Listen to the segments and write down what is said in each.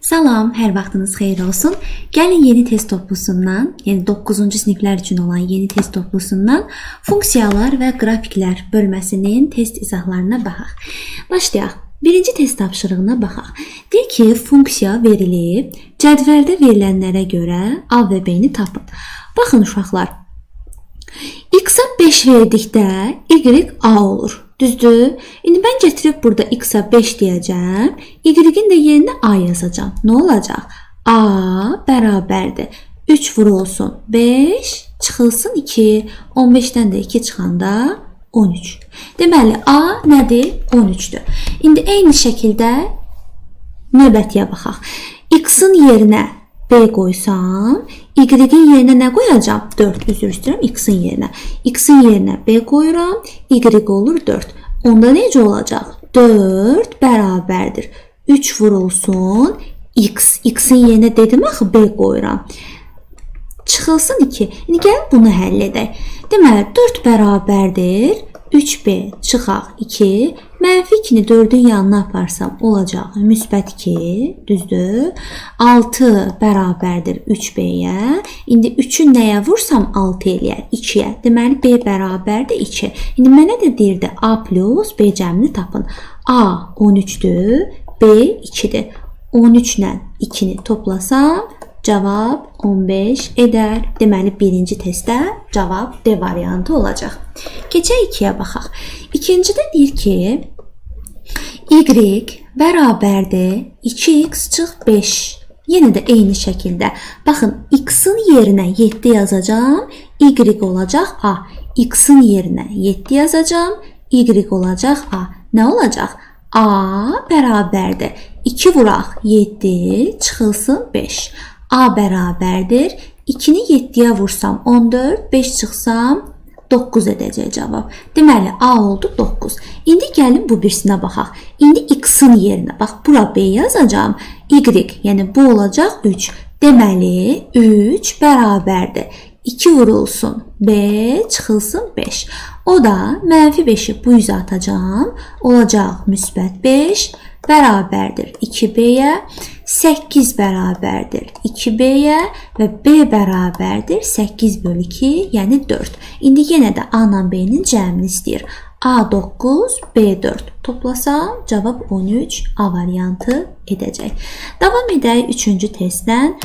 Salam, hər vaxtınız xeyir olsun. Gəlin yeni test toplusundan, yəni 9-cu siniflər üçün olan yeni test toplusundan funksiyalar və qrafiklər bölməsinin test izahlarına baxaq. Başlayaq. Birinci test tapşırığına baxaq. Deyir ki, funksiya verilib, cədvəldə verilənlərə görə A və B-ni tapın. Baxın uşaqlar. X-a 5 verdikdə Y A olur. Düzdür? İndi mən gətirib burada X-a 5 deyəcəm. Y-in də yerinə A yazacağım. Nə olacaq? A bərabərdir. 3 vurulsun 5, çıxılsın 2. 15-dən də 2 çıxanda 13. Deməli, A nədir? 13-dür. İndi eyni şəkildə növbətiyə baxaq. X-in yerinə B qoysam, Y-in yerinə nə qoyacam? 4, üzr istəyirəm, X-in yerinə. X-in yerinə B qoyuram, Y olur 4. Onda necə olacaq? 4 bərabərdir. 3 vurulsun X. X-in yerinə dedim axı B qoyuram. Çıxılsın 2. İndi gəlin bunu həll edək. Deməli, 4 bərabərdir. 3B çıxaq 2. Mənfi 2-ni 4-ün yanına aparsam olacaq müsbət 2. Düzdür? 6 bərabərdir 3B-yə. İndi 3-ü nəyə vursam 6 eləyər? 2-yə. Deməli, B bərabərdir 2. İndi mənə də deyirdi A plus B cəmini tapın. A 13-dür, B 2-dir. 13 ilə 2-ni toplasam cavab 15 edər. Deməli, birinci testdə cavab D variantı olacaq. Keçək 2-yə baxaq. İkincidə deyir ki, Y bərabərdir 2x çıx 5. Yenə də eyni şəkildə. Baxın, X-in yerinə 7 yazacağım, Y olacaq A. X-in yerinə 7 yazacağım, Y olacaq A. Nə olacaq? A bərabərdir 2 vuraq 7, çıxılsın 5. A bərabərdir. 2-ni 7-yə vursam 14, 5 çıxsam 9 edəcək cavab. Deməli, A oldu 9. İndi gəlin bu birisinə baxaq. İndi X-in yerinə, bax, bura B yazacağım. Y, yəni bu olacaq 3. Deməli, 3 bərabərdir. 2 vurulsun 5, çıxılsın 5. O da mənfi 5-i bu üzə atacağım. Olacaq müsbət 5 bərabərdir 2B-yə. 8 bərabərdir 2B-yə və B bərabərdir 8 bölü 2, yəni 4. İndi yenə də A ilə B-nin cəmini istəyir. A 9, B 4. Toplasam cavab 13 A variantı edəcək. Davam edək 3-cü testdən.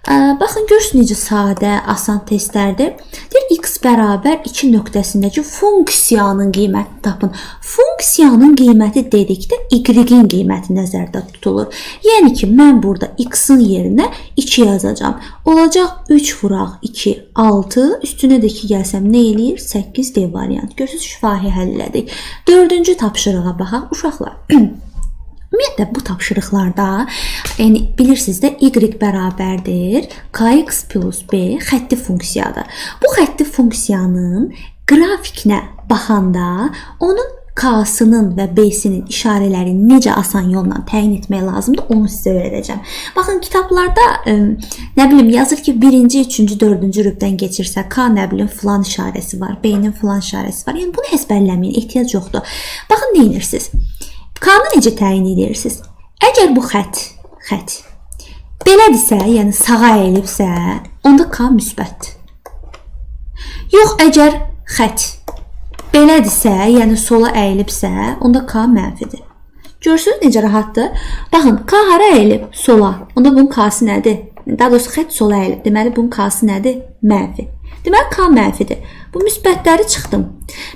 Baxın, görürsünüz necə sadə, asan testlərdir. Deyir, X bərabər 2 nöqtəsindəki funksiyanın qiymətini tapın. Funksiyanın qiyməti dedikdə Y-in qiyməti nəzərdə tutulur. Yəni ki, mən burada X-in yerinə 2 yazacağım. Olacaq 3 vuraq 2, 6. Üstünə də 2 gəlsəm nə eləyir? 8 D variant. Görürsünüz, şifahi həll elədik. 4-cü tapşırığa baxaq, uşaqlar. Ümumiyyətlə, bu tapşırıqlarda, yəni bilirsiniz də, Y bərabərdir Kx plus B xətti funksiyadır. Bu xətti funksiyanın qrafikinə baxanda onun K-sının və B-sinin işarələrini necə asan yolla təyin etmək lazımdır, onu sizə öyrədəcəm. Baxın, kitablarda nə bilim yazır ki, 1-ci, 3-cü, 4-cü rübdən keçirsə, K nə bilim filan işarəsi var, B-nin filan işarəsi var. Yəni bunu əzbərləməyin, ehtiyac yoxdur. Baxın, nə edirsiniz? K-nı necə təyin edirsiniz? Əgər bu xət belədirsə, yəni sağa əyilibsə, onda K müsbətdir. Yox, əgər xət belədirsə, yəni sola əyilibsə, onda K mənfidir. Görürsünüz necə rahatdır? Baxın, K hara əyilib? Sola. Onda bunun K-sı nədir? Daha doğrusu xət sola əyilib. Deməli, bunun K-sı nədir? Mənfi. Deməli, K mənfidir. Bu müsbətləri çıxdım.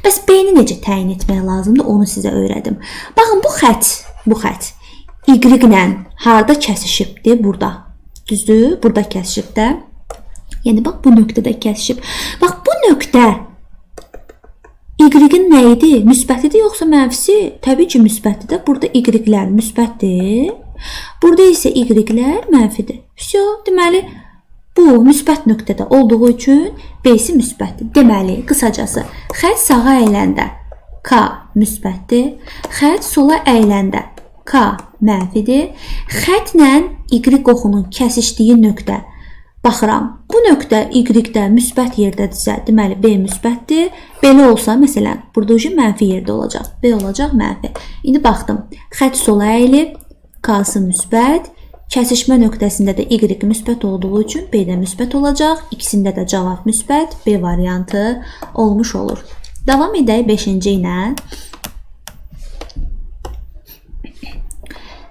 Bəs B-ni necə təyin etmək lazımdır, onu sizə öyrədim. Baxın, bu xət Y-lə harada kəsişibdir? Burada. Düzdür? Burada kəsişib də. Yəni, bax, bu nöqtədə kəsişib. Bax, bu nöqtə Y-in nə idi? Müsbətidir, yoxsa mənfisi? Təbii ki, müsbətdir də. Burada Y-lər müsbətdir. Burada isə Y-lər mənfidir. Deməli, bu müsbət nöqtədə olduğu üçün B-si müsbətdir. Deməli, qısacası, xət sağa əyləndə K müsbətdir, xət sola əyləndə K mənfidir. Xətlə Y oxunun kəsişdiyi nöqtə baxıram. Bu nöqtə Y-də müsbət yerdədirsə, deməli B müsbətdir. Belə olsa, məsələn, burada mənfi yerdə olacaq. B olacaq mənfi. İndi baxdım, xət sola əyilib, K-sı müsbət, Kəsişmə nöqtəsində də y müsbət olduğu üçün b də müsbət olacaq. İkisində də cavab müsbət, b variantı olmuş olur. Davam edək 5-ci ilə.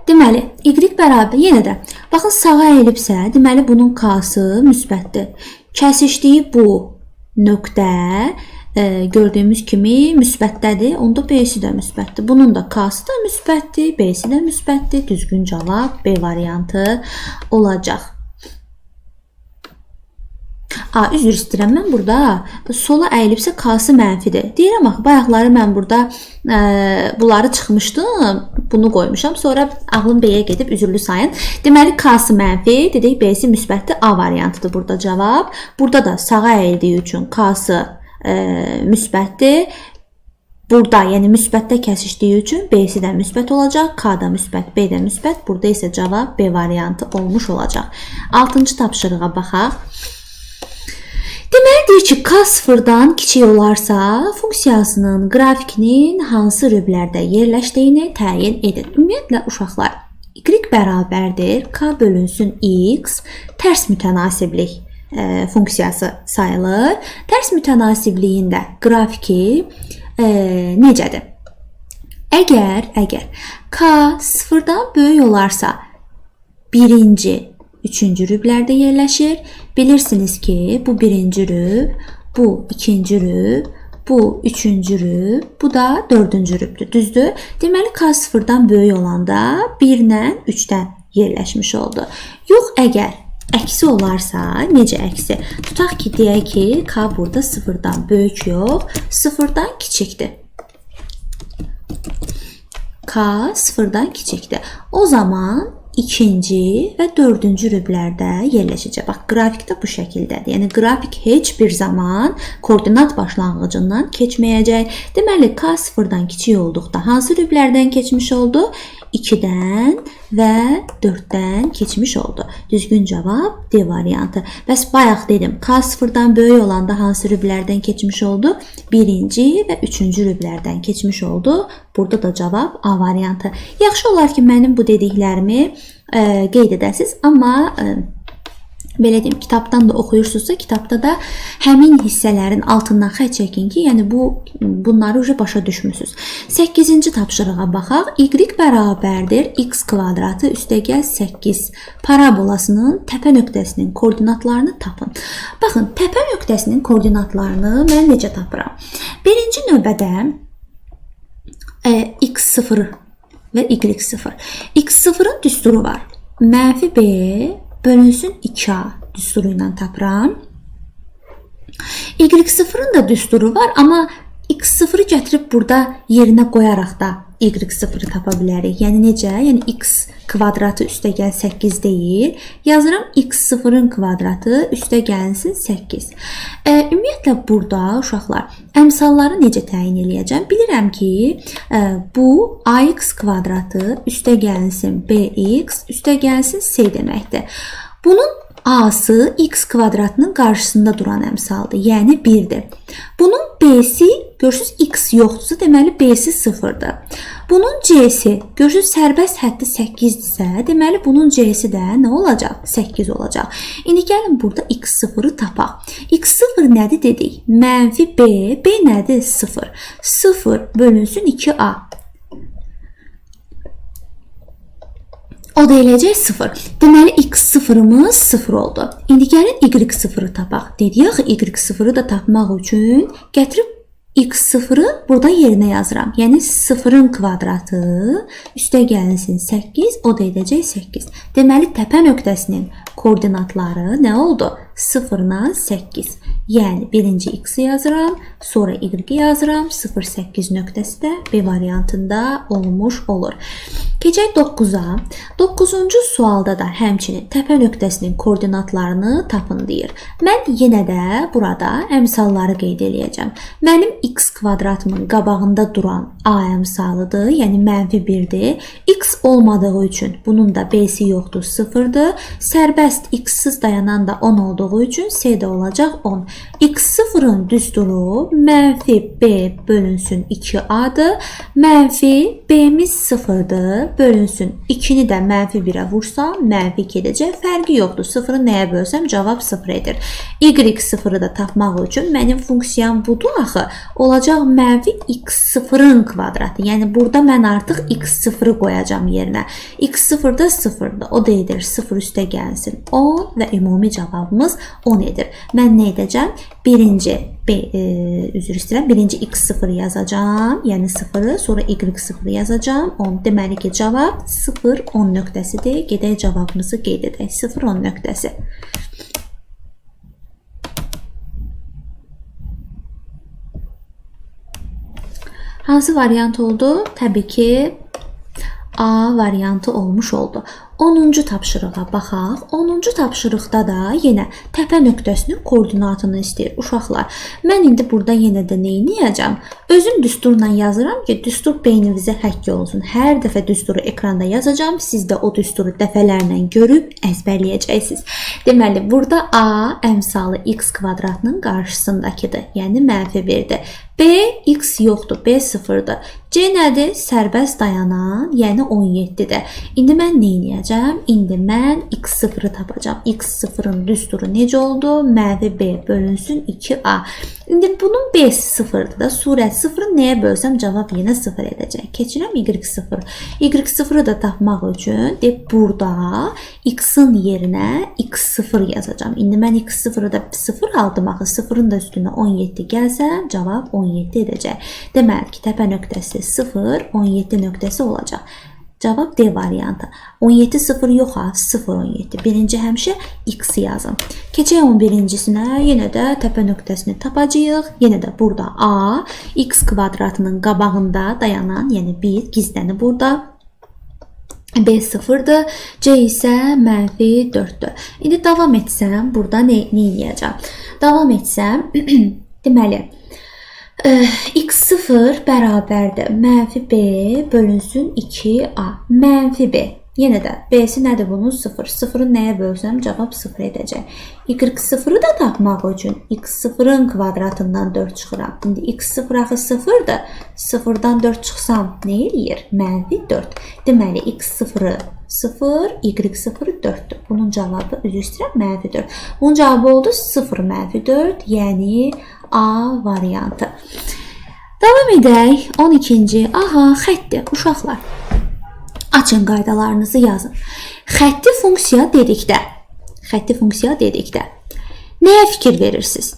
Deməli, y bərabər, yenə də, baxın sağa əyilibsə, deməli bunun k-sı müsbətdir. Kəsişdiyi bu nöqtə gördüyümüz kimi müsbətdədir, onda b-si də müsbətdir. Bunun da k-sı da müsbətdir, b-si də müsbətdir. Düzgün cavab b variantı olacaq. Üzr istəyirəm, mən burada sola əyilibsə k-sı mənfidir. Deyirəm axı, bayaqları mən burada bunları çıxmışdım, bunu qoymuşam. Sonra ağlım b-yə gedib üzürlü sayın. Deməli k-sı mənfi, dedik b-si müsbətdir, A variantıdır burada cavab. Burada da sağa əyildiyi üçün k-sı müsbətdir. Burada, yəni müsbətdə kəsişdiyi üçün b-si də müsbət olacaq, k da müsbət, b də müsbət. Burada isə cavab b variantı olmuş olacaq. 6-cı tapşırığa baxaq. Deməlidir ki, k sıfırdan kiçik olarsa, funksiyasının qrafikinin hansı rüblərdə yerləşdiyini təyin edin. Ümumiyyətlə, uşaqlar, y bərabərdir, k bölünsün x, tərs mütənasiblik funksiyası sayılır. Tərs mütənasibliğində qrafiki necədir? Əgər k sıfırdan böyük olarsa, birinci, üçüncü rüblərdə yerləşir. Bilirsiniz ki, bu birinci rüb, bu ikinci rüb, bu üçüncü rüb, bu da dördüncü rübdür. Düzdür? Deməli, k sıfırdan böyük olanda 1-lə 3-dən yerləşmiş oldu. Yox, əgər əksi olarsa, necə əksi? Tutaq ki, deyək ki, k burada sıfırdan böyük yox, sıfırdan kiçikdir. K sıfırdan kiçikdir. O zaman ikinci və dördüncü rüblərdə yerləşəcək. Bax, qrafikdə bu şəkildədir. Yəni, qrafik heç bir zaman koordinat başlanğıcından keçməyəcək. Deməli, k sıfırdan kiçik olduqda hansı rüblərdən keçmiş oldu? 2-dən və 4-dən keçmiş oldu. Düzgün cavab D variantı. Bəs bayaq dedim, k sıfırdan böyük olanda hansı rüblərdən keçmiş oldu? Birinci və üçüncü rüblərdən keçmiş oldu. Burada da cavab A variantı. Yaxşı olar ki, mənim bu dediklərimi qeyd edəsiniz, amma belə deyim, kitabdan da oxuyursunuzsa, kitabda da həmin hissələrin altından xətt çəkin ki, yəni bunları başa düşmüsünüz. 8-ci tapşırığa baxaq. Y bərabərdir x kvadratı üstəgəl 8 parabolasının təpə nöqtəsinin koordinatlarını tapın. Baxın, təpə nöqtəsinin koordinatlarını mən necə tapıram? Birinci növbədə x0 və y0. x0-ın düsturu var. Mənfi b bölünsün 2a düsturu ilə tapıram. Y0-ın da düsturu var, amma x0-ı gətirib burada yerinə qoyaraq da y0-ı tapa bilərik. Yəni necə? Yəni x kvadratı üstəgəl 8 deyil. Yazıram x0-ın kvadratı üstəgəlsin 8. Ümumiyyətlə burada uşaqlar əmsalları necə təyin eləyəcəm? Bilirəm ki, bu ax kvadratı üstəgəlsin bx üstəgəlsin c deməkdir. Bunun a-sı x kvadratının qarşısında duran əmsaldır, yəni 1-dir. Bunun b-si, görürsünüz, x yoxdursa, deməli b-si 0-dır. Bunun c-si, görürsünüz, sərbəst həddi 8-dirsə, deməli bunun c-si də nə olacaq? 8 olacaq. İndi gəlin burada x0-ı tapaq. x0 nədir dedik? Mənfi b, b nədir? 0. 0 bölünsün 2a. O da eləcək 0. Deməli, x0-ımız 0 oldu. İndi gəlin y0-ı tapaq. Dedik axı, y0-ı da tapmaq üçün gətirib x0-ı burada yerinə yazıram. Yəni 0-ın kvadratı üstəgəlsin 8, o da edəcək 8. Deməli, təpə nöqtəsinin koordinatları nə oldu? 0-dan 8. Yəni, birinci x-i yazıram, sonra y-i yazıram. 0-8 nöqtəsi də B variantında olmuş olur. Keçək 9-a. 9-cu sualda da həmçinin təpə nöqtəsinin koordinatlarını tapın deyir. Mən yenə də burada əmsalları qeyd eləyəcəm. Mənim x kvadratımın qabağında duran A əmsalıdır, yəni -1-dir. X olmadığı üçün bunun da B'si yoxdur, 0-dır. Sərbəst X-siz dayanan da 10 olduğu üçün C də olacaq 10. X0-ın düsturu -B bölünsün 2A'dır. -B'miz 0-dır, bölünsün 2-ni də -1-ə vursam, -2 edəcək. Fərqi yoxdur. 0-ı nəyə bölsəm cavab 0 edir. Y0-ı da tapmaq üçün mənim funksiyam budur axı. Olacaq -x0-ın kvadratı. Yəni burada mən artıq x0-ı qoyacağam yerinə. x0 da 0-dır. O da edir 0 üstə gəlsin 10 və ümumi cavabımız 10 edir. Mən nə edəcəm? Birinci x0 yazacağam. Yəni 0-ı, sonra y0 yazacağım. 10. Deməli ki, cavab 0, 10 nöqtəsidir. Gedək cavabımızı qeyd edək. 0, 10 nöqtəsi. Hansı variant oldu? Təbii ki, A variantı olmuş oldu. 10-cu tapşırığa baxaq. 10-cu tapşırıqda da yenə təpə nöqtəsinin koordinatını istəyir uşaqlar. Mən indi burada yenə də nə edəcəm? Özüm düsturla yazıram ki, düstur beyninizə həkk olsun. Hər dəfə düsturu ekranda yazacağam. Siz də o düsturu dəfələrlə görüb əzbərləyəcəksiniz. Deməli, burada A əmsalı x kvadratının qarşısındakıdır. Yəni -1-dir. B x yoxdur, B 0-dır. C nədir? Sərbəst dayanan, yəni 17-dir. İndi mən nə edəcəm? İndi mən x0-ı tapacağam. x0-ın düsturu necə oldu? -B bölünsün 2A. İndi bunun B'si 0-dır da, surət 0-ı nəyə bölsəm cavab yenə 0 edəcək. Keçirəm y0. Y0-ı da tapmaq üçün burada x-in yerinə x0 yazacağam. İndi mən x0-ı da 0 aldım axı. 0-ın da üstünə 17 gəlsəm cavab 17 edəcək. Deməli ki, təpə nöqtəsi 0, 17 nöqtəsi olacaq. Cavab D variantı. 17 0 yox ha, 0 17. Birinci həmişə x yazın. Keçək 11-cisinə, yenə də təpə nöqtəsini tapacağıq. Yenə də burada A x kvadratının qabağında dayanan, yəni 1 gizlənir burada. B 0-dır. C isə -4-dür. İndi davam etsəm, burada nə edəcəm? Davam etsəm, deməli x0 bərabərdir -B bölünsün 2A. -B. Yenə də B'si nədir bunun? 0. 0-ı nəyə bölsəm cavab 0 edəcək. Y0-ı da tapmaq üçün x0-ın kvadratından 4 çıxıram. İndi x0 axı 0-dır. 0-dan 4 çıxsam nə eləyir? -4. Deməli x0-ı 0, y0 4-dür. Bunun cavabı üzr istəyirəm -4. Bunun cavabı oldu 0 -4, yəni A variantı. Davam edək. 12-ci. Aha, xəttdir. Uşaqlar, açın qaydalarınızı yazın. Xətti funksiya dedikdə nəyə fikir verirsiniz?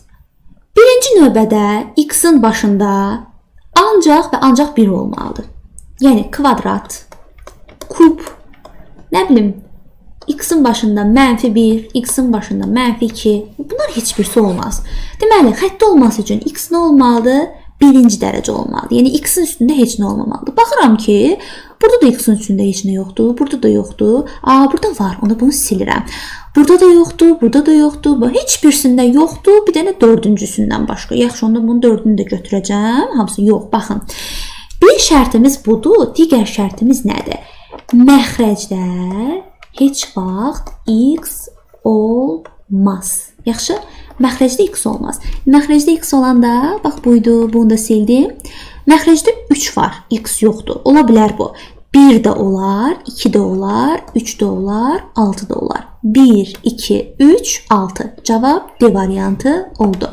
Birinci növbədə x-in başında ancaq və ancaq 1 olmalıdır. Yəni kvadrat, kub, nə bilim, x-in başında -1, x-in başında -2. Bunlar heç birisi olmaz. Deməli, xətti olması üçün x nə olmalıdır? Birinci dərəcə olmalıdır. Yəni x-in üstündə heç nə olmamalıdır. Baxıram ki, burada da x-in üstündə heç nə yoxdur, burada da yoxdur. Burada var, onu bunu silirəm. Burada da yoxdur, burada da yoxdur. Heç birisində yoxdur. Bir dənə dördüncüsündən başqa. Yaxşı, onda bunun dördünü də götürəcəm. Hamısı yox, baxın. Bir şərtimiz budur, digər şərtimiz nədir? Məxrəcdə heç vaxt x olmaz. Yaxşı? Məxrəcdə x olmaz. Məxrəcdə x olanda, bax buydu, bunu da sildim. Məxrəcdə 3 var, x yoxdur. Ola bilər bu. 1 də olar, 2 də olar, 3 də olar, 6 da olar. 1, 2, 3, 6. Cavab D variantı oldu.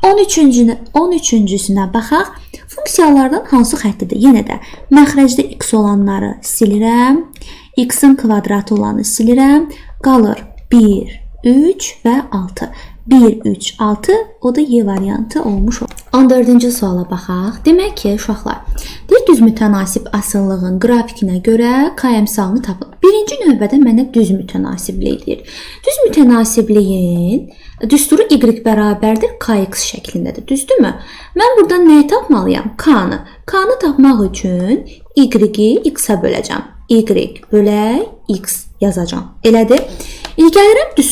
13-cüsünə baxaq. Funksiyalardan hansı xəttidir? Yenə də məxrəcdə x olanları silirəm. X-in kvadratı olanı silirəm. Qalır 1, 3 və 6. 1, 3, 6, o da Y variantı olmuş olur. 14-cü suala baxaq. Demək ki, uşaqlar, düz mütənasib asıllığın qrafikinə görə K əmsalını tapın. Birinci növbədə mənə düz mütənasiblik deyir. Düz mütənasibliyin düsturu y bərabərdir kx şəklindədir. Düzdürmü? Mən buradan nəyi tapmalıyam? K-nı. K-nı tapmaq üçün y-i x-a böləcəm. Y bölək x yazacağam. Elədir? İndi gəlirəm düz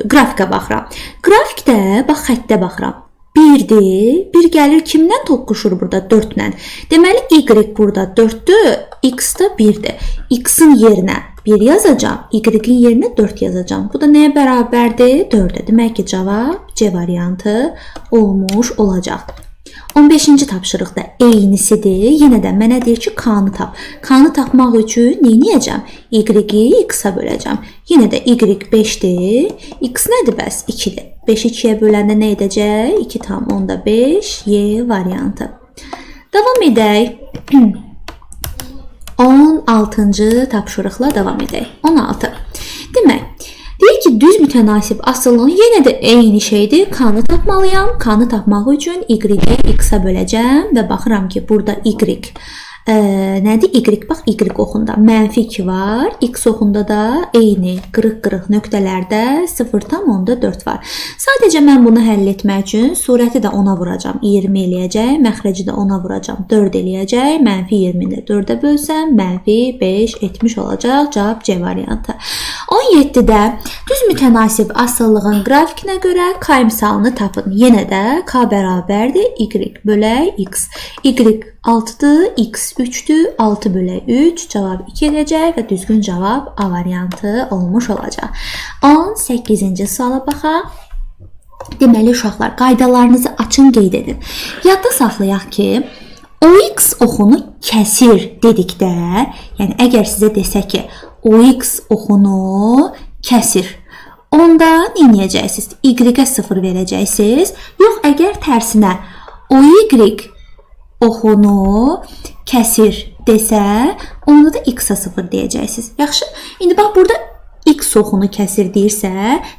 qrafikə baxıram. Grafikdə, bax xəttə baxıram. 1-dir. 1 gəlir kimdən toqquşur burada? 4-lə. Deməli, y burada 4-dür, x da 1-dir. X-in yerinə 1 yazacağım, y-in yerinə 4 yazacağım. Bu da nəyə bərabərdir? 4-ə. Demək ki, cavab C variantı olmuş olacaq. 15-ci tapşırıqda eynisidir. Yenə də mənə deyir ki, k-nı tap. K-nı tapmaq üçün nə edəcəm? Y-i x-a böləcəm. Yenə də y 5-dir. X nədir bəs? 2-dir. 5-i 2-yə böləndə nə edəcək? 2 tam onda 5, Y variantı. Davam edək. 16-cı tapşırıqla davam edək. 16. Demək, deyir ki, düz mütənasib asıllığın yenə də eyni şeydir. K-nı tapmalıyam. K-nı tapmaq üçün y-i x-a böləcəm və baxıram ki, burada y nədir? Y, bax, y oxunda -2 var. X oxunda da eyni qırıq-qırıq nöqtələrdə 0,4 var. Sadəcə mən bunu həll etmək üçün surəti də 10-a vuracam. 20 eləyəcək. Məxrəci də 10-a vuracam. 4 eləyəcək. -20-ni də 4-ə bölsəm, -5 etmiş olacaq. Cavab C variantı. 17-də düz mütənasib asıllığın qrafikinə görə k imsalını tapın. Yenə də k bərabərdir y bölək x. Y 6-dır, x 3-dür, 6 bölək 3, cavab 2 edəcək və düzgün cavab A variantı olmuş olacaq. 18-ci suala baxaq. Deməli, uşaqlar, qaydalarınızı açın, qeyd edin. Yadda saxlayaq ki, OX oxunu kəsir dedikdə, yəni əgər sizə desək ki, OX oxunu kəsir, onda nə edəcəksiniz? Y-ə 0 verəcəksiniz. Yox, əgər tərsinə OY oxunu kəsir desə, onda da x-a 0 deyəcəksiniz. Yaxşı, indi bax, burada x oxunu kəsir deyirsə,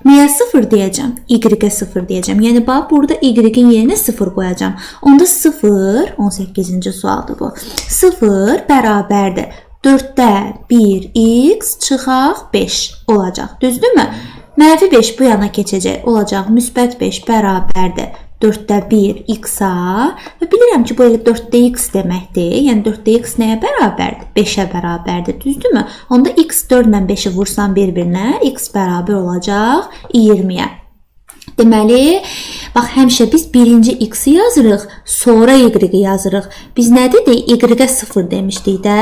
nəyə 0 deyəcəm? Y-ə 0 deyəcəm. Yəni, bax, burada y-in yerinə 0 qoyacam. Onda 0, 18-ci sualdır bu. 0 bərabərdir. 4-də 1x çıxaq 5 olacaq. Düzdürmü? -5 bu yana keçəcək. Olacaq, müsbət 5 bərabərdir. 4-də 1 x-a və bilirəm ki, bu elə 4-də x deməkdir. Yəni 4-də x nəyə bərabərdir? 5-ə bərabərdir, düzdürmü? Onda x 4-lə 5-i vursam bir-birinə, x bərabər olacaq 20-yə. Deməli, bax, həmişə biz birinci x-i yazırıq, sonra y-i yazırıq. Biz nə dedik? Y-ə 0 demişdik də.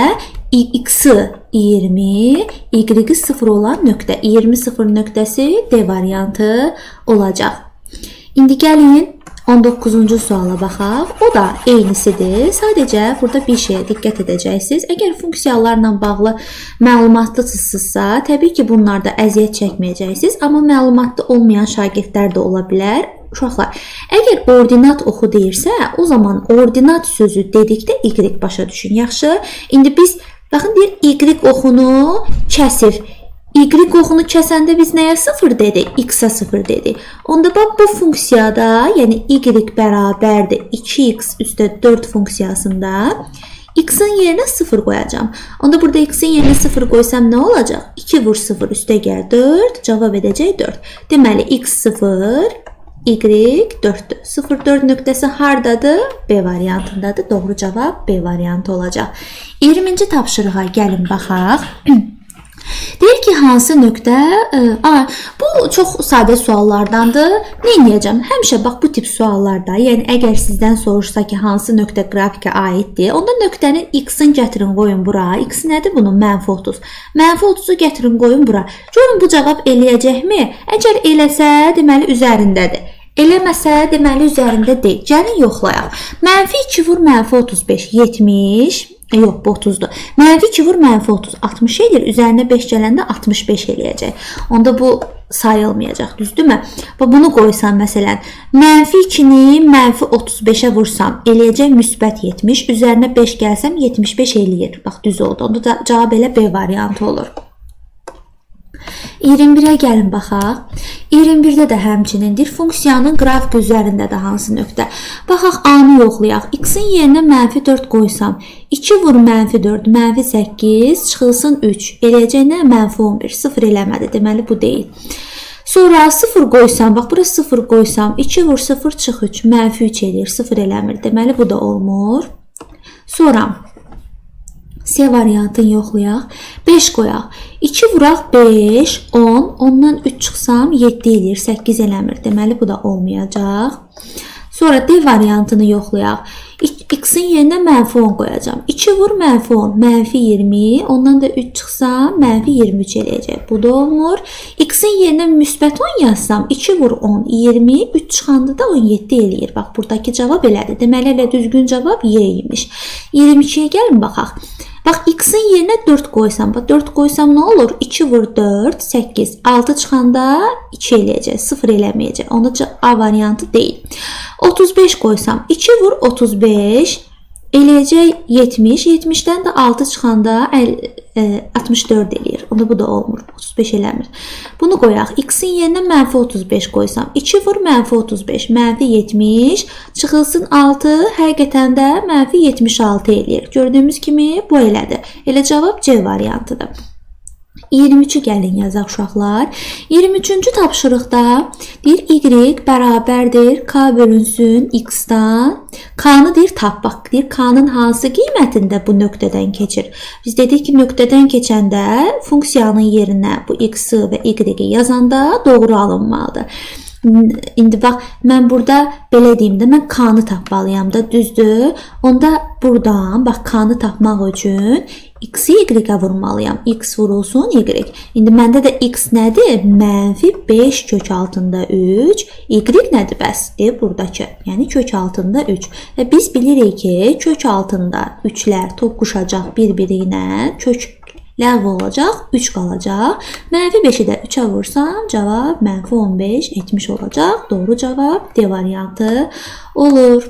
X-i 20, y-i 0 olan nöqtə. 20-0 nöqtəsi D variantı olacaq. İndi gəlin 19-cu suala baxaq. O da eynisidir. Sadəcə burada bir şeyə diqqət edəcəksiniz. Əgər funksiyalarla bağlı məlumatlısınızsa, təbii ki, bunlarda əziyyət çəkməyəcəksiniz. Amma məlumatlı olmayan şagirdlər də ola bilər. Uşaqlar, əgər ordinat oxu deyirsə, o zaman ordinat sözü dedikdə y başa düşün. Yaxşı, indi biz, baxın, deyir, y oxunu kəsir. Y oxunu kəsəndə biz nəyə 0 dedik? X-a 0 dedik. Onda bax, bu funksiyada, yəni y bərabərdir 2x üstə 4 funksiyasında x-in yerinə 0 qoyacam. Onda burada x-in yerinə 0 qoysam nə olacaq? 2 vur 0 üstə gəl 4, cavab edəcək 4. Deməli, x 0, y 4-dür. 0-4 nöqtəsi hardadır? B variantındadır. Doğru cavab B variantı olacaq. 20-ci tapşırığa gəlin baxaq. Deyir ki, hansı nöqtə, bu çox sadə suallardandır. Nə edəcəm? Həmişə bax, bu tip suallarda, yəni əgər sizdən soruşsa ki, hansı nöqtə qrafikə aiddir, onda nöqtənin x-in gətirin qoyun bura. X nədir bunun? -30. -30-u gətirin qoyun bura. Görün, bu cavab eləyəcəkmi? Əgər eləsə, deməli üzərindədir. Eləməsə, deməli üzərində deyil. Gəlin yoxlayaq. -2 vur -35, 70. Yox, bu 30-dur. -2 vur -30, 60 edir. Üzərinə 5 gələndə 65 eləyəcək. Onda bu sayılmayacaq, düzdürmü? Bunu qoysam, məsələn, -2-ni -35-ə vursam, eləyəcək müsbət 70. Üzərinə 5 gəlsəm, 75 eləyir. Bax, düz oldu. Onda da cavab elə B variantı olur. 21-ə gəlin baxaq. 21-də də həmçinindir. Funksiyanın qrafik üzərində də hansı nöqtə? Baxaq, A-nı yoxlayaq. X-in yerinə -4 qoysam, 2 vur -4, -8, çıxılsın 3. Eləyəcək nə? -11. 0 eləmədi. Deməli, bu deyil. Sonra 0 qoysam, bax, bura 0 qoysam, 2 vur 0, çıx 3. -3 eləyir. 0 eləmir. Deməli, bu da olmur. Sonra C variantını yoxlayaq. 5 qoyaq. 2 vuraq 5, 10. Ondan 3 çıxsam 7 eləyir. 8 eləmir. Deməli, bu da olmayacaq. Sonra D variantını yoxlayaq. X-in yerinə mənfi 10 qoyacağım. 2 vur mənfi 10, mənfi 20. Ondan da 3 çıxsa mənfi 23 eləyəcək. Bu da olmur. X-in yerinə müsbət 10 yazsam 2 vur 10, 20. 3 çıxanda da 17 eləyir. Bax, buradakı cavab elədir. Deməli, elə düzgün cavab Y imiş. 22-yə gəlin baxaq. Bax, X-in yerinə 4 qoysam. Bax, 4 qoysam nə olur? 2 vur 4, 8. 6 çıxanda 2 eləyəcək. 0 eləməyəcək. Onda A variantı deyil. 35 qoysam. 2 vur 35. Eləyəcək 70. 70-dən də 6 çıxanda 64 eləyir. Onda bu da olmur. 35 eləmir. Bunu qoyaq. X-in yerinə mənfi 35 qoysam. 2 vur mənfi 35. Mənfi 70. Çıxılsın 6. Həqiqətən də mənfi 76 eləyir. Gördüyümüz kimi bu elədir. Elə cavab C variantıdır. 23-ü gəlin yazaq uşaqlar. 23-cü tapşırıqda deyir Y bərabərdir K bölünsün X-dan. K-nı deyir tap. Bax, deyir K-nın hansı qiymətində bu nöqtədən keçir? Biz dedik ki, nöqtədən keçəndə funksiyanın yerinə bu X-i və Y-i yazanda doğru alınmalıdır. İndi bax, mən burada belə deyim də, mən K-nı tapmalıyam da, düzdür? Onda buradan, bax, K-nı tapmaq üçün X-i Y-ə vurmalıyam. X vurulsun Y. İndi məndə də X nədir? Mənfi 5 kök altında 3. Y nədir bəs? Deyir buradakı. Yəni kök altında 3. Və biz bilirik ki, kök altında 3-lər toqquşacaq bir-biri ilə, kök ləğv olacaq, 3 qalacaq. Mənfi 5-i də 3-ə vursam, cavab mənfi 15 etmiş olacaq. Doğru cavab D variantı olur.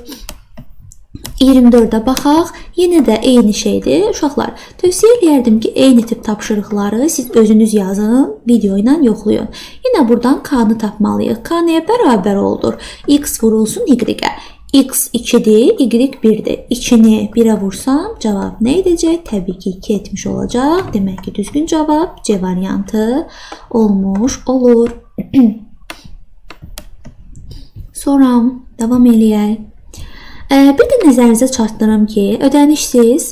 24-də baxaq. Yenə də eyni şeydir. Uşaqlar, tövsiyə edərdim ki, eyni tip tapşırıqları siz özünüz yazın, video ilə yoxlayın. Yenə buradan K-nı tapmalıyıq. K nəyə bərabər oldur? X vurulsun Y-ə. X 2-dir, Y 1-dir. 2-ni 1-ə vursam, cavab nə edəcək? Təbii ki, 2 etmiş olacaq. Demək ki, düzgün cavab C variantı olmuş olur. Sonra davam eləyək. Bir də nəzərinizə çatdırım ki, ödənişsiz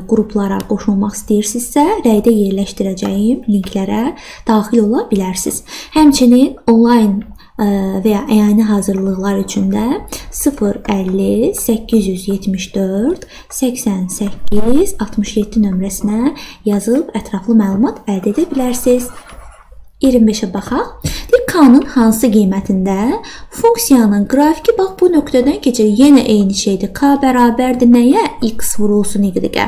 qruplara qoşulmaq istəyirsinizsə, rəydə yerləşdirəcəyim linklərə daxil ola bilərsiniz. Həmçinin onlayn və ya əyani hazırlıqlar üçün də 050 874 88 67 nömrəsinə yazıb ətraflı məlumat əldə edə bilərsiniz. 25-ə baxaq. K-nın hansı qiymətində funksiyanın qrafiki bax bu nöqtədən keçir. Yenə eyni şeydir. K bərabərdir nəyə? X vurulsun Y-ə.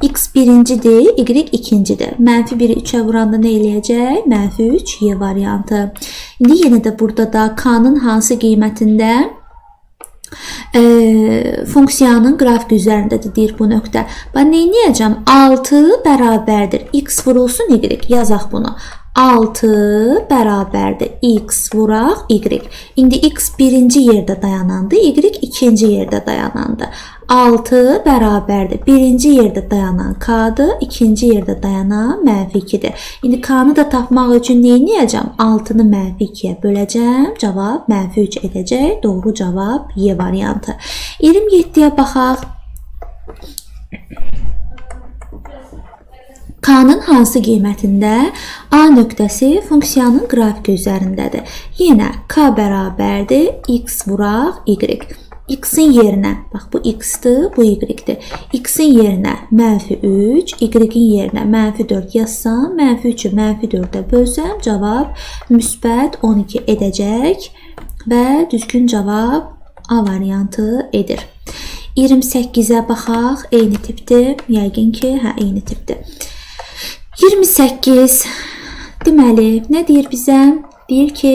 X birincidir, Y ikincidir. Mənfi 1-i 3-ə vuranda nə eləyəcək? Mənfi 3 Y variantı. İndi yenə də burada da K-nın hansı qiymətində funksiyanın qrafiki üzərindədir deyir bu nöqtə. Ben nə edəcəm? 6 bərabərdir. X vurulsun Y. Yazaq bunu. 6 bərabərdir. X vuraq Y. İndi X birinci yerdə dayanandı. Y ikinci yerdə dayanandı. 6 bərabərdir. Birinci yerdə dayanan K'dır. İkinci yerdə dayanan mənfi 2'dir. İndi K'nı da tapmaq üçün nə edəcəm? 6'nı mənfi 2'yə böləcəm. Cavab mənfi 3 edəcək. Doğru cavab Y variantı. 27'yə baxaq. K'nın hansı qiymətində A nöqtəsi funksiyanın qrafiki üzərindədir. Yenə K bərabərdir. X vuraq Y. X'in yerinə, bax bu X'dir, bu Y-dir. X'in yerinə mənfi 3, Y-in yerinə mənfi 4 yazsam, mənfi 3'ü mənfi 4'ə bölsəm, cavab müsbət 12 edəcək və düzgün cavab A variantı edir. 28'ə baxaq, eyni tipdir, yəqin ki, eyni tipdir. 28, deməli, nə deyir bizə? Deyir ki,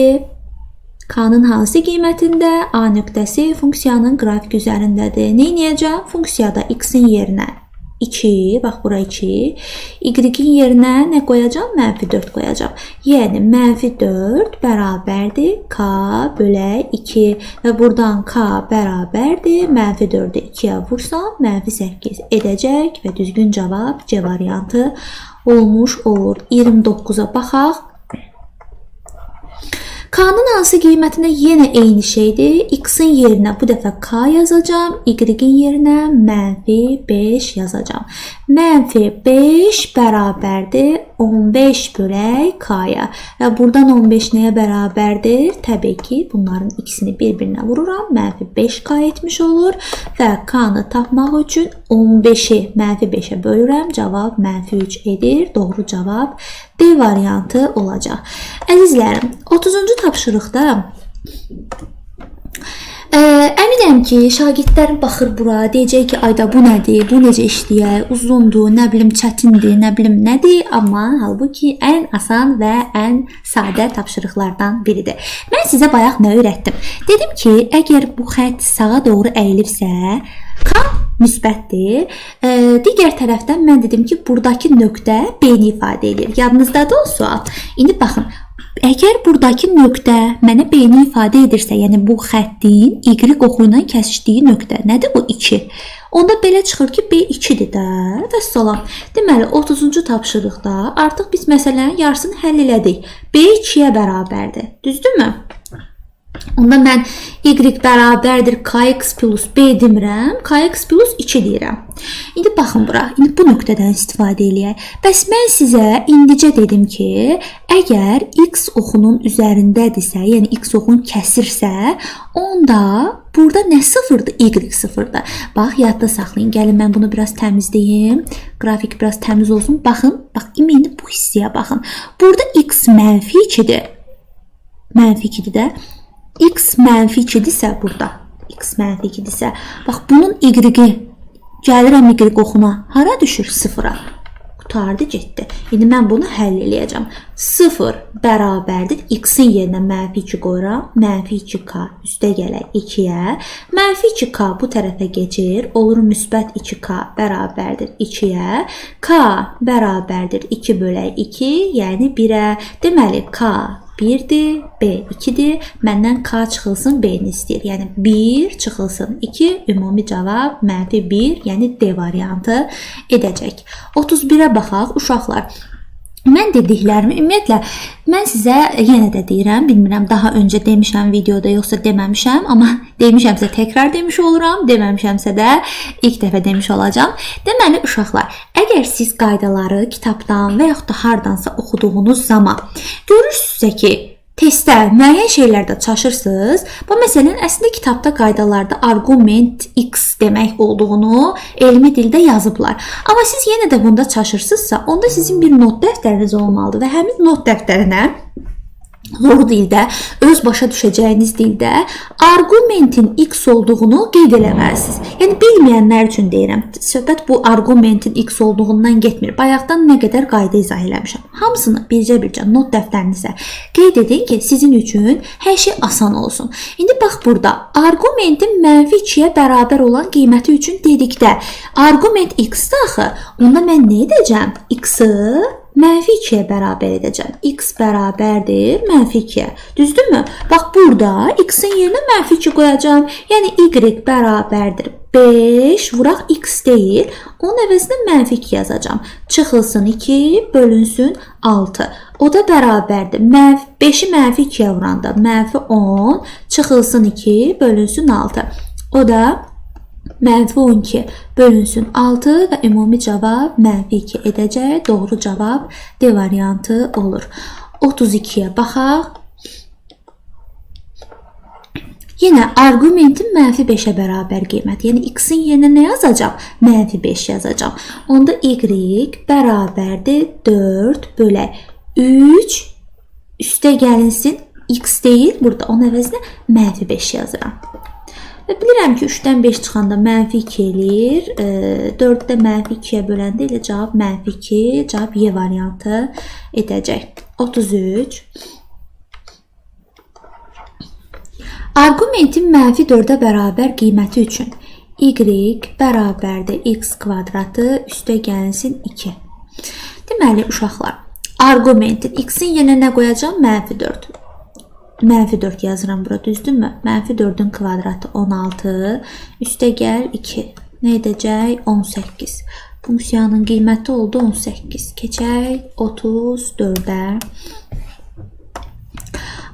K'nın hansı qiymətində A nöqtəsi funksiyanın qrafiki üzərindədir. Nə edəcəm? Funksiyada X'in yerinə 2, bax bura 2, Y-in yerinə nə qoyacam? Mənfi 4 qoyacam. Yəni, mənfi 4 bərabərdir K bölək 2 və buradan K bərabərdir. Mənfi 4'ü 2'yə vursam, mənfi 8 edəcək və düzgün cavab C variantı olmuş olur. 29'a baxaq. K'nın hansı qiymətinə yenə eyni şeydir. X-in yerinə bu dəfə K yazacağım. Y-in yerinə -5 yazacağım. -5 bərabərdir 15 bölək K-ya. Və buradan 15 nəyə bərabərdir? Təbii ki, bunların ikisini bir-birinə vururam. -5K etmiş olur. Və K-nı tapmaq üçün 15-i -5-ə bölürəm. Cavab -3 edir. Doğru cavab D variantı olacaq. Əzizlərim, 30-cu tapşırıqda əminəm ki, şagirdlər baxır bura, deyəcək ki, ayda bu nədir, bu necə işləyər, uzundur, nə bilim çətindir, nə bilim nədir, amma halbuki ən asan və ən sadə tapşırıqlardan biridir. Mən sizə bayaq nə öyrətdim? Dedim ki, əgər bu xətt sağa doğru əyilibsə, K müsbətdir. Digər tərəfdən mən dedim ki, buradakı nöqtə B-ni ifadə edir. Yadınızdadır o sual? İndi baxın. Əgər buradakı nöqtə mənə B-ni ifadə edirsə, yəni bu xəttin Y oxu ilə kəsişdiyi nöqtə nədir bu? 2. Onda belə çıxır ki, B 2-dir də. Vəssalam. Deməli, 30-cu tapşırıqda artıq biz məsələnin yarısını həll elədik. B 2-yə bərabərdir. Düzdürmü? Onda mən Y bərabərdir Kx plus B demirəm, Kx plus 2 deyirəm. İndi baxın bura, indi bu nöqtədən istifadə eləyək. Bəs mən sizə indicə dedim ki, əgər X oxunun üzərindədirsə, yəni X oxun kəsirsə, onda burada nə sıfırdır? Y sıfırdır. Bax, yadda saxlayın. Gəlin mən bunu biraz təmizləyim. Qrafik biraz təmiz olsun. Baxın, bax, indi bu hissəyə baxın. Burada X -2-dir. -2-dir də. X -2-dirsə burada. X -2-dirsə, bax bunun Y-i gəlirəm Y oxuna. Hara düşür? 0-a. Qutardı, getdi. İndi mən bunu həll eləyəcəm. 0 bərabərdir. X-in yerinə -2 qoyuram. -2K üstə gələk 2-yə. -2K bu tərəfə keçir. Olur müsbət 2K bərabərdir 2-yə. K bərabərdir 2 bölək 2, yəni 1-ə. Deməli, K 1-dir, B 2-dir. Məndən K çıxılsın, B-ni istəyir. Yəni 1 çıxılsın 2, ümumi cavab -1, yəni D variantı edəcək. 31-ə baxaq, uşaqlar. Mən dediklərimi ümumiyyətlə mən sizə yenə də deyirəm, bilmirəm daha öncə demişəm videoda yoxsa deməmişəm, amma demişəmsə təkrar demiş oluram, deməmişəmsə də ilk dəfə demiş olacağam. Deməli uşaqlar, əgər siz qaydaları kitabdan və yaxud da hardansa oxuduğunuz zaman görürsünüzsə ki, testdə müəyyən şeylərdə çaşırsınız. Bu məsələnin əslində kitabda qaydalarda arqument X demək olduğunu elmi dildə yazıblar. Amma siz yenə də bunda çaşırsınızsa, onda sizin bir not dəftəriniz olmalıdır və həmin not dəftərinə zor dildə, öz başa düşəcəyiniz dildə arqumentin X olduğunu qeyd eləməlisiniz. Yəni bilməyənlər üçün deyirəm. Söhbət bu arqumentin X olduğundan getmir. Bayaqdan nə qədər qayda izah eləmişəm. Hamısını bircə-bircə not dəftərinizə qeyd edin ki, sizin üçün hər şey asan olsun. İndi bax burada arqumentin -2-yə bərabər olan qiyməti üçün dedikdə arqument X-dir axı. Onda mən nə edəcəm? X-i -2-yə bərabər edəcəm. X bərabərdir -2-yə. Düzdürmü? Bax burada X-in yerinə -2 qoyacağam. Yəni Y bərabərdir 5 vuraq X deyil. Onun əvəzinə -2 yazacağım. Çıxılsın 2 bölünsün 6. O da bərabərdir. 5-i -2-yə vuranda -10 çıxılsın 2 bölünsün 6. O da -12 bölünsün 6 və ümumi cavab -2 edəcək. Doğru cavab D variantı olur. 32-yə baxaq. Yenə arqumentin -5-ə bərabər qiymət. Yəni X-in yerinə nə yazacağam? -5 yazacağam. Onda Y bərabərdir 4 bölək 3 üstə gəlinsin X deyil. Burada onun əvəzinə -5 yazıram. Və bilirəm ki, 3-dən 5 çıxanda -2 eləyir. 4-də -2-yə böləndə elə cavab -2, cavab Y variantı edəcək. 33. Arqumentin -4-ə bərabər qiyməti üçün Y bərabərdir X kvadratı üstə gəlsin 2. Deməli, uşaqlar, arqumentin X-in yerinə nə qoyacağım? -4. -4 yazıram bura, düzdürmü? -4-ün kvadratı 16, üstə gəl 2. Nə edəcək? 18. Funksiyanın qiyməti oldu 18. Keçək 34-ə.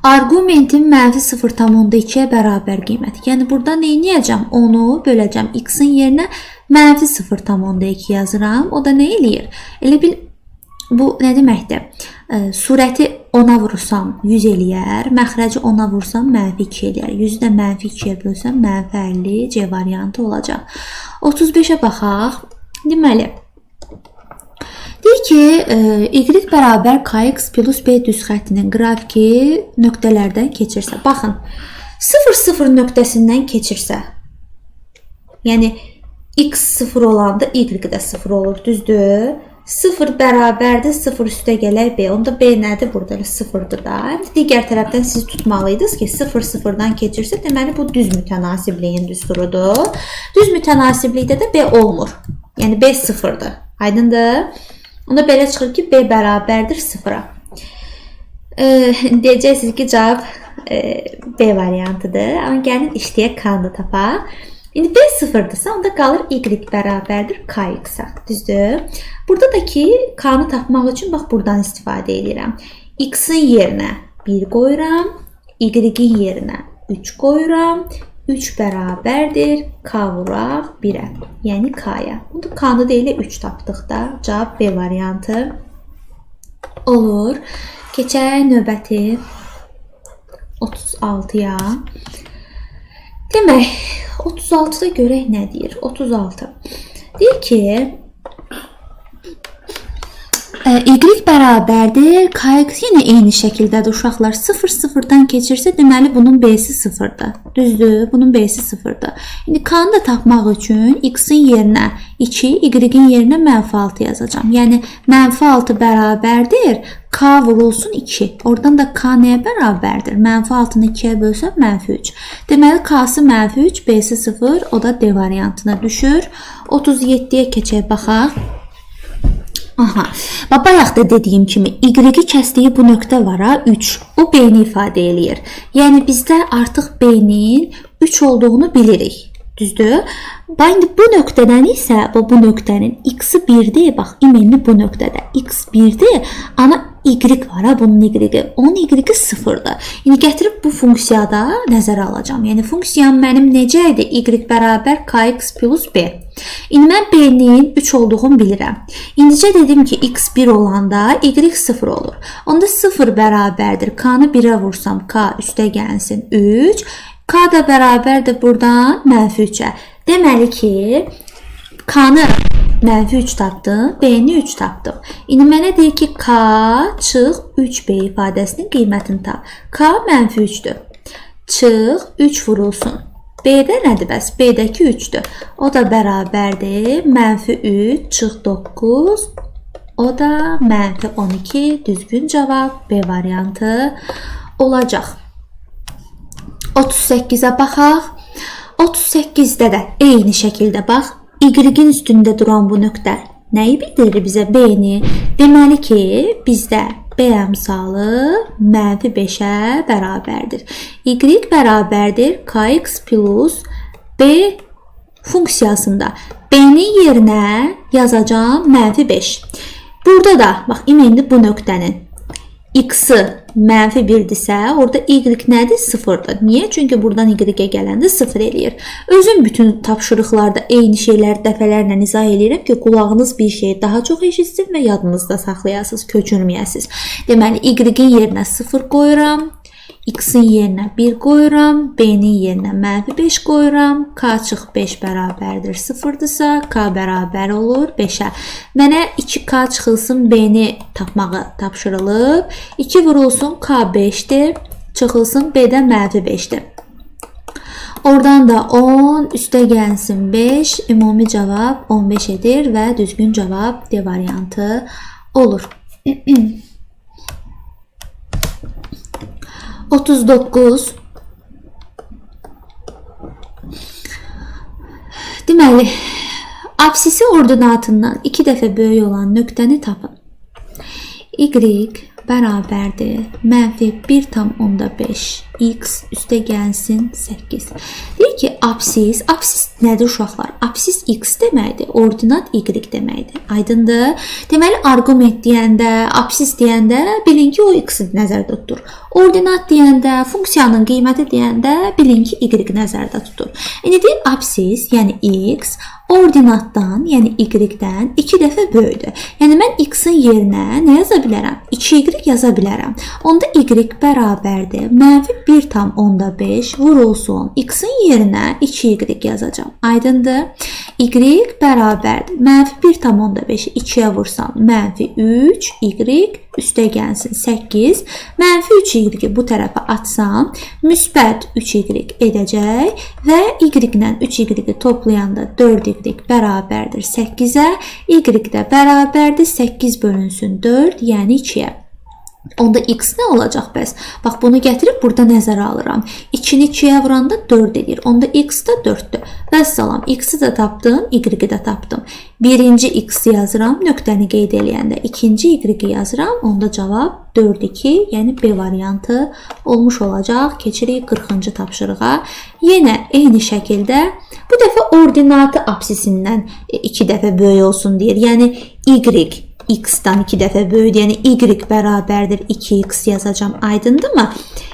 Argumentin mənfi 0,2-yə bərabər qiyməti. Yəni burada nə edəcəm? Onu böləcəm. X-in yerinə mənfi 0,2 yazıram. O da nə eləyir? Elə bil bu nə deməkdir? Surəti 10-a vursam 100 eləyər, məxrəci 10-a vursam mənfi 2 eləyər. 100-ü də mənfi 2-yə bölsəm mənfi 50 C variantı olacaq. 35-ə baxaq. Deməli, deyir ki, y bərabər kx plus b düz xəttinin qrafiki nöqtələrdən keçirsə. Baxın, 0,0 nöqtəsindən keçirsə, yəni x 0 olanda y də 0 olur, düzdür? 0 bərabərdir, 0 üstə gələk b. Onda b nədir? Burada 0-dır da. Digər tərəfdən siz tutmalıydınız ki, 0 0-dan keçirsə, deməli bu düz mütənasibliyin düsturudur. Düz mütənasiblikdə də b olmur. Yəni b 0-dır. Aydındır? Onda belə çıxır ki, b bərabərdir 0-a. Deyəcəksiniz ki, cavab b variantıdır. Amma gəlin işləyək k-nı tapaq. İndi b 0-dırsa, onda qalır y bərabərdir kx-a. Düzdür? Burada da ki, k-nı tapmaq üçün bax buradan istifadə edirəm. X-in yerinə 1 qoyuram, y-in yerinə 3 qoyuram. 3 bərabərdir k vuraq 1-ə, yəni k-ya. Burada k-nı da elə 3 tapdıq da. Cavab b variantı olur. Keçək növbəti 36-ya. Demək, 36-da görək nə deyir? 36. Deyir ki, y bərabərdir kx, yenə eyni şəkildədir uşaqlar. 0,0-dan keçirsə, deməli bunun b-si 0-dır. Düzdür? Bunun b-si 0-dır. İndi k-nı da tapmaq üçün x-in yerinə 2, y-in yerinə -6 yazacağam. Yəni, -6 bərabərdir k vurulsun 2. Oradan da k nəyə bərabərdir? -6-nı 2-yə bölsəm -3. Deməli, k-sı -3, b-si 0, o da d variantına düşür. 37-yə keçək baxaq. Aha. Bayaq da dediyim kimi, y-i kəsdiyi bu nöqtə var ha, 3. O b-ni ifadə eləyir. Yəni, bizdə artıq b-nin 3 olduğunu bilirik. Düzdür? İndi bu nöqtədən isə, bu nöqtənin x-i 1-dir. Bax, imenli bu nöqtədə x 1-dir. Ana y var ha, bunun y-i. Onun y-i 0-dır. İndi gətirib bu funksiyada nəzərə alacağım. Yəni, funksiyam mənim necə idi? Y bərabər kx plus b. İndi mən b-nin 3 olduğunu bilirəm. İndicə dedim ki, x 1 olanda y 0 olur. Onda 0 bərabərdir. K-nı 1-ə vursam, k üstə gəlsin 3. K da bərabərdir buradan -3-ə. Deməli ki, k-nı -3 tapdım, b-ni 3 tapdım. İndi mənə deyir ki, k çıx 3b ifadəsinin qiymətini tap. K -3-dür. Çıx 3 vurulsun. B-də nədir bəs? B-dəki 3-dür. O da bərabərdir. -3 çıx 9. O da -12. Düzgün cavab B variantı olacaq. 38-ə baxaq. 38-də də eyni şəkildə bax. Y-in üstündə duran bu nöqtə nəyi bildirir bizə? B-ni. Deməli ki, bizdə B əmsalı -5-ə bərabərdir. Y bərabərdir kx plus B funksiyasında. B-nin yerinə yazacağım -5. Burada da, bax, indi bu nöqtənin x-i -1-dirsə, orada y nədir? 0-dır. Niyə? Çünki buradan y-ə gələndə 0 eləyir. Özüm bütün tapşırıqlarda eyni şeyləri dəfələrlə izah eləyirəm ki, qulağınız bir şeyi daha çox eşitsin və yadınızda saxlayasınız, köçürməyəsiniz. Deməli, y-in yerinə 0 qoyuram, x-in yerinə 1 qoyuram, b-nin yerinə -5 qoyuram, k çıx 5 bərabərdir 0-dırsa, k bərabər olur 5-ə. Mənə 2k çıxılsın, b-ni tapmağı tapşırılıb. 2 vurulsun, k 5-dir, çıxılsın, b-də -5-dir. Oradan da 10, üstə gəlsin 5, ümumi cavab 15 edir və düzgün cavab D variantı olur. 39. Deməli, absisi ordinatından 2 dəfə böyük olan nöqtəni tapın. Y bərabərdir -1,5 x üstə gəlsin 8. Deyir ki, absis nədir uşaqlar? Absis x deməkdir, ordinat y deməkdir. Aydındır? Deməli, arqument deyəndə, absis deyəndə bilin ki, o x-i nəzərdə tutur. Ordinat deyəndə, funksiyanın qiyməti deyəndə bilin ki, y nəzərdə tutur. İndi deyir, absis, yəni x, ordinatdan, yəni y-dən 2 dəfə böyükdür. Yəni mən x-in yerinə nə yaza bilərəm? 2y yaza bilərəm. Onda y bərabərdir. -1,5 vurulsun. X-in yerinə 2y yazacağam. Aydındır? Y bərabərdir. -1,5-i 2-yə vursam, -3y üstə gəlsin 8. -3y bu tərəfə atsam, müsbət 3y edəcək və y ilə 3y toplayanda 4y bərabərdir 8-ə. Y də bərabərdir 8 bölünsün 4, yəni 2-yə. Onda x nə olacaq bəs? Bax, bunu gətirib burada nəzərə alıram. 2-ni 2-yə vuranda 4 edir. Onda x da 4-dür. Vəssalam, x-i də tapdım, y-i də tapdım. Birinci x yazıram, nöqtəni qeyd eləyəndə. İkinci y-i yazıram, onda cavab 4-2, yəni B variantı olmuş olacaq. Keçirik 40-cı tapşırığa. Yenə eyni şəkildə, bu dəfə ordinatı absisindən 2 dəfə böyük olsun deyir. Yəni y x-dan 2 dəfə böyüdür. Yəni y bərabərdir 2x yazacağam. Aydındırmı?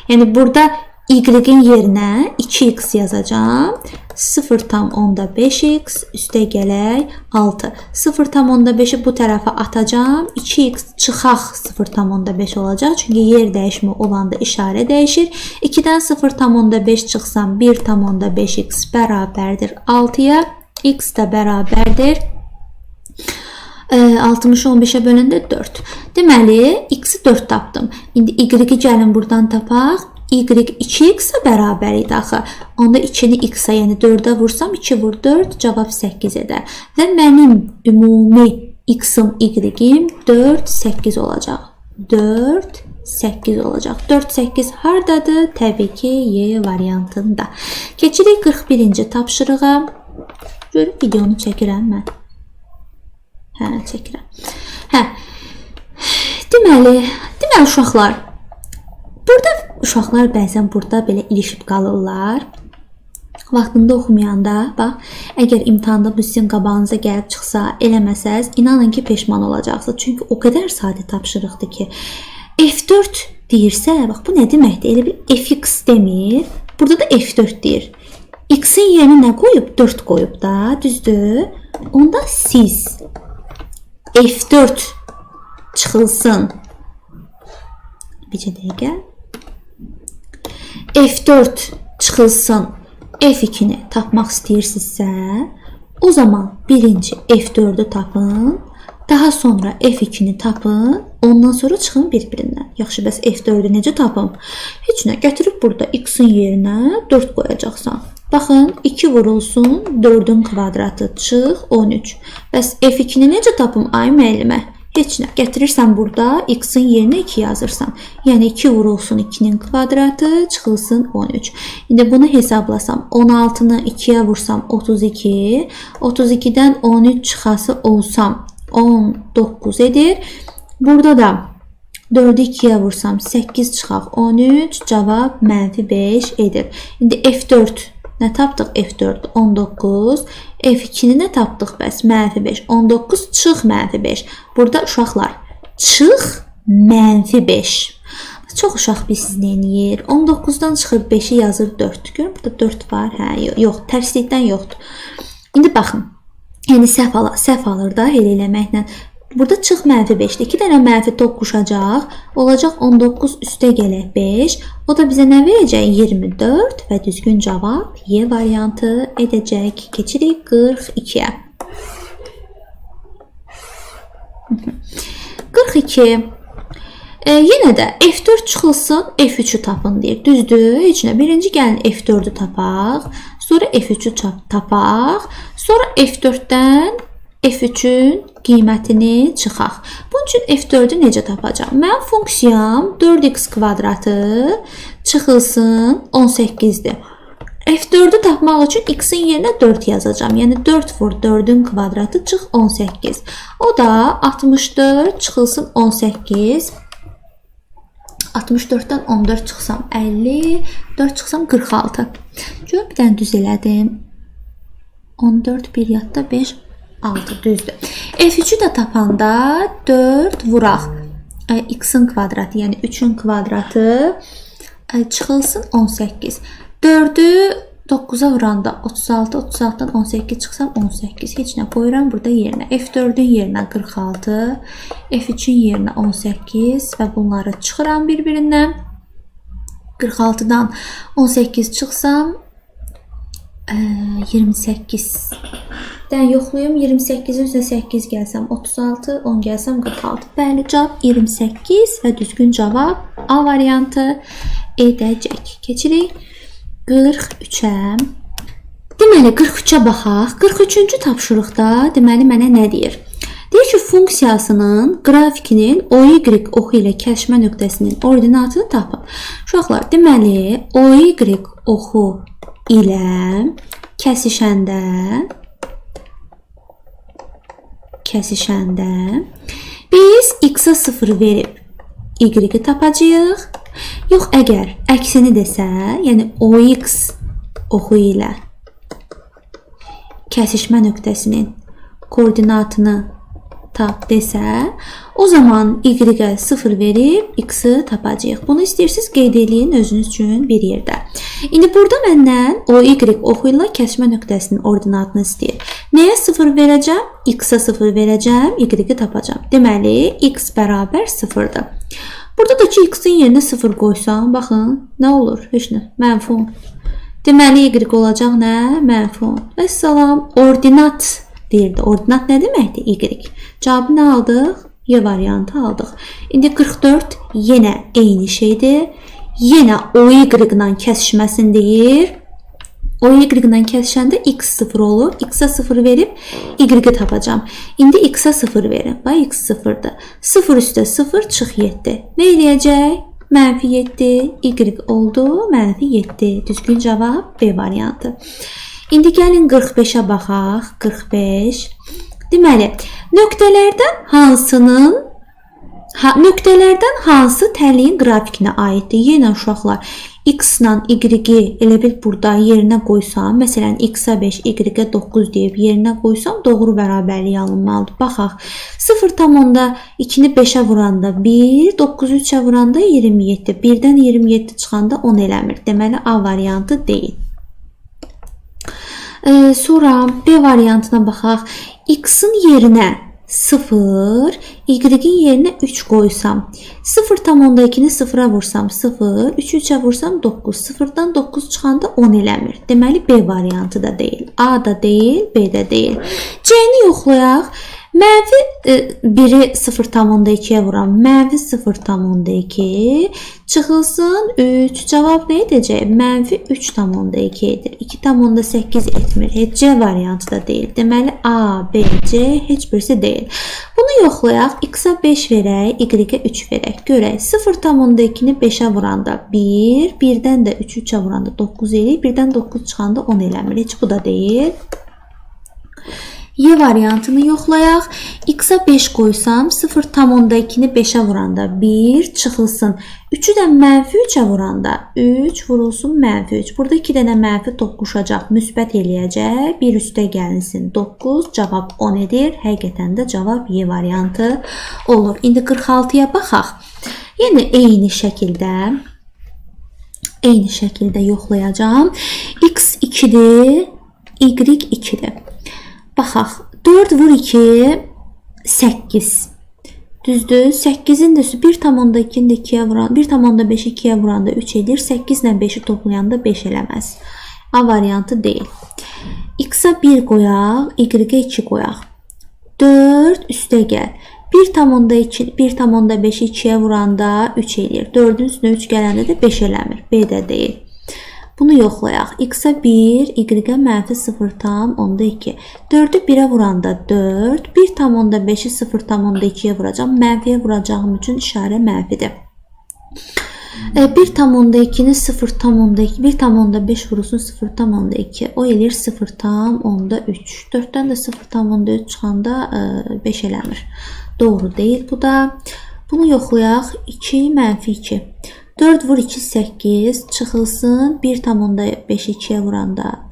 Yəni burada y-in yerinə 2x yazacağam. 0,5x üstə gələk 6. 0,5-i bu tərəfə atacağam. 2x çıxaq 0,5 olacaq. Çünki yer dəyişmə olanda işarə dəyişir. 2-dən 0,5 çıxsam 1,5x bərabərdir 6-ya. X də bərabərdir 60-ı 15-ə böləndə 4. Deməli, x-i 4 tapdım. İndi y-i gəlin buradan tapaq. Y 2x-ə bərabər idi axı. Onda 2-ni x-ə, yəni 4-ə vursam, 2 vur 4, cavab 8 edər. Və mənim ümumi x-im, y-im 4, 8 olacaq. 4, 8 olacaq. 4, 8 hardadır? Təbii ki, Y variantında. Keçirik 41-ci tapşırığa. Görüb videonu çəkirəm mən. Hə, çəkirəm. Hə. Deməli uşaqlar, burada uşaqlar bəzən burada belə ilişib qalırlar. Vaxtında oxumayanda, bax, əgər imtahanda bu sizin qabağınıza gəlib çıxsa, eləməsəz, inanın ki, peşman olacaqsınız. Çünki o qədər sadə tapşırıqdır ki, F4 deyirsə, bax, bu nə deməkdir? Elə bir Fx demir. Burada da F4 deyir. X-in yerinə nə qoyub? 4 qoyub da, düzdür? Onda siz F4 çıxılsın. Bircə dəqiqə. F4 çıxılsın. F2-ni tapmaq istəyirsinizsə, o zaman birinci F4-ü tapın, daha sonra F2-ni tapın, ondan sonra çıxın bir-birindən. Yaxşı, bəs F4-ü necə tapım? Heç nə, gətirib burada x-in yerinə 4 qoyacaqsan. Baxın, 2 vurulsun, 4-ün kvadratı çıx, 13. Bəs F2-ni necə tapım ay müəllimə? Heç nə, gətirirsən burada x-in yerinə 2 yazırsan. Yəni 2 vurulsun 2-nin kvadratı, çıxılsın 13. İndi bunu hesablasam, 16-nı 2-yə vursam 32, 32-dən 13 çıxası olsam 19 edir. Burada da 4-ü 2-yə vursam 8 çıxaq 13, cavab -5 edir. İndi F4 nə tapdıq? F4 19. F2-ni nə tapdıq bəs? -5. 19 çıx -5. Burada uşaqlar çıx -5. Çox uşaq bilsiz nə eləyir? 19-dan çıxır 5-i yazır 4. Görün burada 4 var. Hə, yox, tərslikdən yoxdur. İndi baxın. Yəni səhv alır da elə eləməklə. Burada çıx -5-dir. 2 dənə mənfi toqquşacaq. Olacaq 19 üstə gələk 5. O da bizə nə verəcək? 24 və düzgün cavab Y variantı edəcək. Keçirik 42-yə. 42. Yenə də F4 çıxılsın, F3-ü tapın deyir. Düzdür? Heç nə. Birinci gəlin F4-ü tapaq. Sonra F3-ü tapaq. Sonra F4-dən F3-ün qiymətini çıxaq. Bunun üçün F4-ü necə tapacağam? Mənim funksiyam 4x kvadratı çıxılsın 18-dir. F4-ü tapmaq üçün x-in yerinə 4 yazacağam. Yəni 4 vur 4-ün kvadratı çıx 18. O da 64 çıxılsın 18. 64-dən 14 çıxsam 50, 4 çıxsam 46. Gör, bir dənə düz elədim. 14, 1 yadda 5, 6 düzdür. F3'ü də tapanda 4 vuraq. X-in kvadratı, yəni 3-ün kvadratı çıxılsın 18. 4'ü 9'a vuranda 36, 36'dan 18 çıxsam 18. Heç nə qoyuram burada yerinə. F4'ün yerinə 46, F3'ün yerinə 18 və bunları çıxıram bir-birindən. 46'dan 18 çıxsam 28. Dən yoxlayım. 28'in üzrə 8 gəlsəm 36, 10 gəlsəm 46. Bəli, cavab 28 və düzgün cavab A variantı edəcək. Keçirik 43-ə. Deməli 43-ə baxaq. 43-cü tapşırıqda deməli mənə nə deyir? Deyir ki, funksiyasının qrafikinin OY oxu ilə kəsişmə nöqtəsinin ordinatını tapın. Uşaqlar, deməli OY oxu ilə kəsişəndə biz x-a 0 verib y-i tapacağıq. Yox, əgər əksini desə, yəni OX oxu ilə kəsişmə nöqtəsinin koordinatını tap desə, o zaman y-ə 0 verib x-i tapacağıq. Bunu istəyirsiniz qeyd edin özünüz üçün bir yerdə. İndi burada məndən OY oxu ilə kəsişmə nöqtəsinin ordinatını istəyir. Nəyə 0 verəcəm? X-a 0 verəcəm, y-i tapacağım. Deməli, x bərabər 0-dır. Burada da ki, x-in yerinə 0 qoysam, baxın, nə olur? Heç nə, mənfi 10. Deməli, y olacaq nə? Mənfi 10. Əssalam, ordinat deyirdi. Ordinat nə deməkdir? Y. Cavabı nə aldıq? Y variantı aldıq. İndi 44 yenə eyni şeydir. Yenə OY-la kəsişməsini deyir. OY-la kəsişəndə x 0 olur. X-a 0 verib y-i tapacağım. İndi x-a 0 verin. Bax, x 0'dır. 0 üstə 0 çıx 7. Nə eləyəcək? Mənfi 7. Y oldu. Mənfi 7. Düzgün cavab B variantı. İndi gəlin 45'ə baxaq. 45. Deməli, nöqtələrdən hansı tənliyin qrafikinə aiddir? Yenə uşaqlar, x ilə y-i elə bil burada yerinə qoysam, məsələn, x-a 5, y-ə 9 deyib yerinə qoysam, doğru bərabərliyi alınmalıdır. Baxaq, 0,2-ni 5'ə vuranda 1, 9'u 3'ə vuranda 27, 1-dən 27 çıxanda 10 eləmir. Deməli, A variantı deyil. Sonra B variantına baxaq. X-in yerinə 0, y-in yerinə 3 qoysam, 0,2-ni 0'a vursam 0, 3'ü 3'ə vursam 9, 0'dan 9 çıxanda 10 eləmir. Deməli, B variantı da deyil. A da deyil, B də deyil. C-ni yoxlayaq. Mənfi 1'i 0,2'yə vuram. Mənfi 0,2 çıxılsın 3. Cavab nə edəcək? Mənfi 3,2 edir. 2,8 etmir. Heç C variantı da deyil. Deməli, A, B, C heç birisi deyil. Bunu yoxlayaq. X-a 5 verək, Y-ə 3 verək. Görək, 0,2-ni 5'ə vuranda 1, 1-dən də 3'ü 3'ə vuranda 9 eləyir. 1-dən 9 çıxanda 10 eləmir. Heç bu da deyil. Y variantını yoxlayaq. X-a 5 qoysam, 0,2-ni 5'ə vuranda 1 çıxılsın. 3'ü də mənfi 3'ə vuranda 3 vurulsun mənfi 3. Burada 2 dənə mənfi toqquşacaq, müsbət eləyəcək. 1 üstə gəlinsin 9, cavab 10 edir. Həqiqətən də cavab Y variantı olur. İndi 46'ya baxaq. Yenə eyni şəkildə yoxlayacağım. X 2'dir, Y 2'dir. Baxaq, 4 vur 2, 8. Düzdür, 8'in də 1,2'ni 2'yə vuranda, 1,5'i 2'yə vuranda 3 edir. 8 ilə 5'i toplayanda 5 eləməz. A variantı deyil. X-a 1 qoyaq, Y-ə 2 qoyaq. 4 üstə gəl. 1,5'i 2'yə vuranda 3 edir. 4'ün üstünə 3 gələndə də 5 eləmir. B də deyil. Bunu yoxlayaq. X-a 1, Y-ə mənfi 0,2. 4'ü 1'ə vuranda 4, 1,5'i 0,2'yə vuracam. Mənfiyə vuracağım üçün işarə mənfidir. 1,2-ni 0,2, 1,5 vurulsun 0,2. O eləyir 0,3. 4'dən də 0,3 çıxanda 5 eləmir. Doğru deyil bu da. Bunu yoxlayaq. 2 mənfi 2. 4 vur 2 8 çıxılsın. 1,5 2-yə vuranda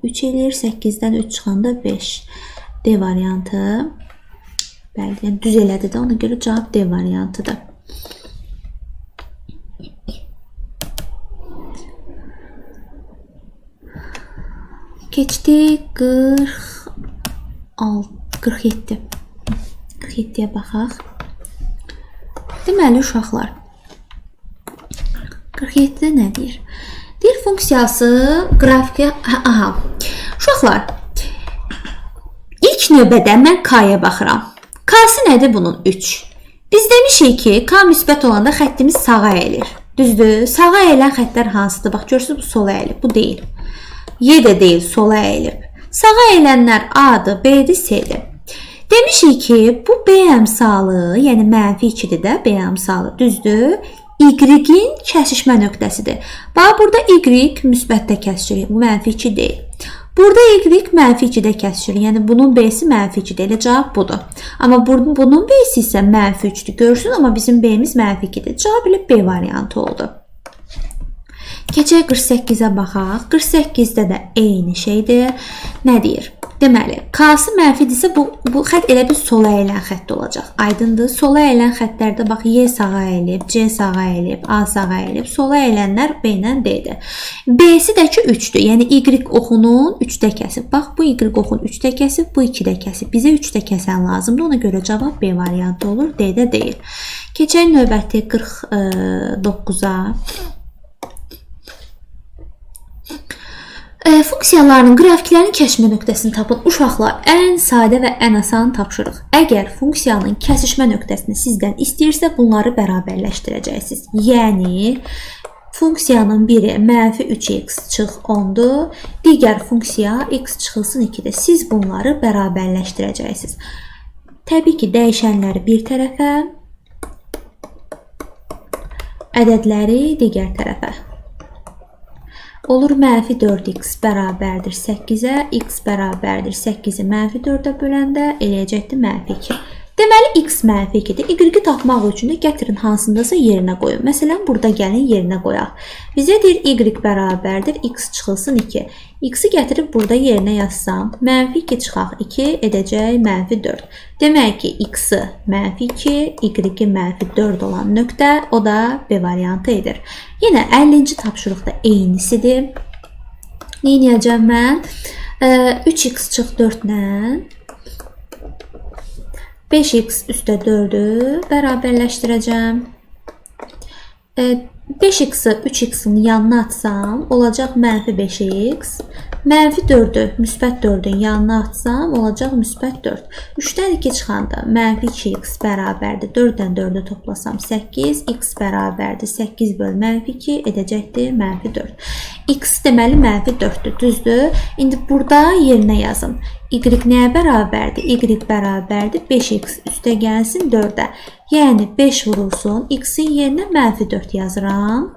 3 eləyir. 8-dən 3 çıxanda 5. D variantı. Bəli, yəni düz elədi də, ona görə cavab D variantıdır. Keçdik 47. 47-yə baxaq. Deməli, uşaqlar, 47-də nə deyir? Deyir, funksiyası qrafikə... Aha, uşaqlar, ilk növbədə mən K-ya baxıram. K-sı nədir bunun? 3. Biz demişik ki, K müsbət olanda xəttimiz sağa əyilir. Düzdür? Sağa əyilən xəttlər hansıdır? Bax, görürsünüz, bu sola əyilib. Bu deyil. Y də deyil, sola əyilib. Sağa əyilənlər A-dır, B-dir, C-dir. Demişik ki, bu B əmsalı, yəni mənfi 2-dir də B əmsalı, düzdür? Y-in kəsişmə nöqtəsidir. Bax, burada Y müsbətdə kəsişir, bu mənfi 2 deyil. Burada Y mənfi 2-də kəsişir, yəni bunun B-si mənfi 2-dir, elə cavab budur. Amma bunun B-si isə mənfi 3-dür, görürsünüz, amma bizim B-miz mənfi 2-dir. Cavab elə B variantı oldu. Keçək 48-ə baxaq. 48-də də eyni şeydir. Nə deyir? Deməli, K-sı mənfidirsə bu xətt elə bir sola əyilən xətt olacaq. Aydındır. Sola əyilən xəttlərdə bax, Y sağa əyilib, C sağa əyilib, A sağa əyilib. Sola əyilənlər B ilə D-dir. B-si də ki 3-dür. Yəni Y oxunun 3-də kəsib. Bax, bu Y oxun 3-də kəsib, bu 2-də kəsib. Bizə 3-də kəsən lazımdır. Ona görə cavab B variantı olur. D-də deyil. Keçək növbəti 49-a. Funksiyaların qrafiklərin kəsişmə nöqtəsini tapın. Uşaqlar, ən sadə və ən asan tapşırıq. Əgər funksiyanın kəsişmə nöqtəsini sizdən istəyirsə, bunları bərabərləşdirəcəksiniz. Yəni, funksiyanın biri mənfi 3x çıx 10-dur, digər funksiya x çıxılsın 2-dir. Siz bunları bərabərləşdirəcəksiniz. Təbii ki, dəyişənləri bir tərəfə, ədədləri digər tərəfə. Olur mənfi 4x bərabərdir 8-ə, x bərabərdir 8-i mənfi 4-ə böləndə eləyəcəkdir mənfi 2. Deməli, x mənfi 2-dir. Y-i tapmaq üçün də gətirin hansındasa yerinə qoyun. Məsələn, burada gəlin yerinə qoyaq. Bizə deyir, y bərabərdir, x çıxılsın 2. X-i gətirib burada yerinə yazsam, mənfi 2 çıxaq 2 edəcək mənfi 4. Demək ki, x-i mənfi 2, y-i mənfi 4 olan nöqtə, o da B variantı edir. Yenə 50-ci tapşırıqda eynisidir. Neynəyəcəm mən? 3x çıx 4-lə 5x üstə 4-ü bərabərləşdirəcəm. 5x-i 3x-in yanına atsam, olacaq mənfi 5x. Mənfi 4-ü, müsbət 4-ün yanına atsam, olacaq müsbət 4. 3-dən 2 çıxanda mənfi 2x bərabərdir. 4-dən 4-ü toplasam 8, x bərabərdir. 8 böl mənfi 2 edəcəkdir mənfi 4. X deməli mənfi 4-dür, düzdür? İndi burada yerinə yazın. Y nəyə bərabərdir? Y bərabərdir 5x üstə gəlsin 4-ə. Yəni 5 vurulsun, x-in yerinə mənfi 4 yazıram.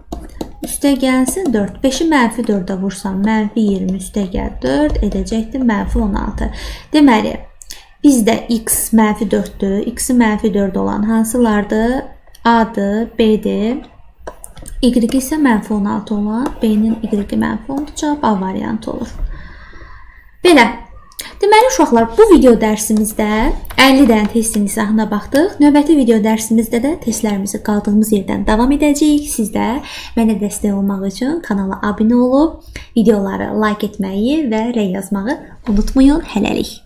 Üstə gəlsin 4. 5-i mənfi 4-ə vursam, mənfi 20 üstə gəl 4 edəcəkdir mənfi 16. Deməli, bizdə x mənfi 4-dür. X-i mənfi 4 olan hansılardır? A-dır, B-dir. Y isə mənfi 16 olan, B-nin Y-i mənfi 10-dur. Cavab A variantı olur. Belə. Deməli, uşaqlar, bu video dərsimizdə 50 dənə testin izahına baxdıq. Növbəti video dərsimizdə də testlərimizi qaldığımız yerdən davam edəcəyik. Siz də mənə dəstək olmaq üçün kanala abunə olub, videoları like etməyi və rəy yazmağı unutmayın. Hələlik.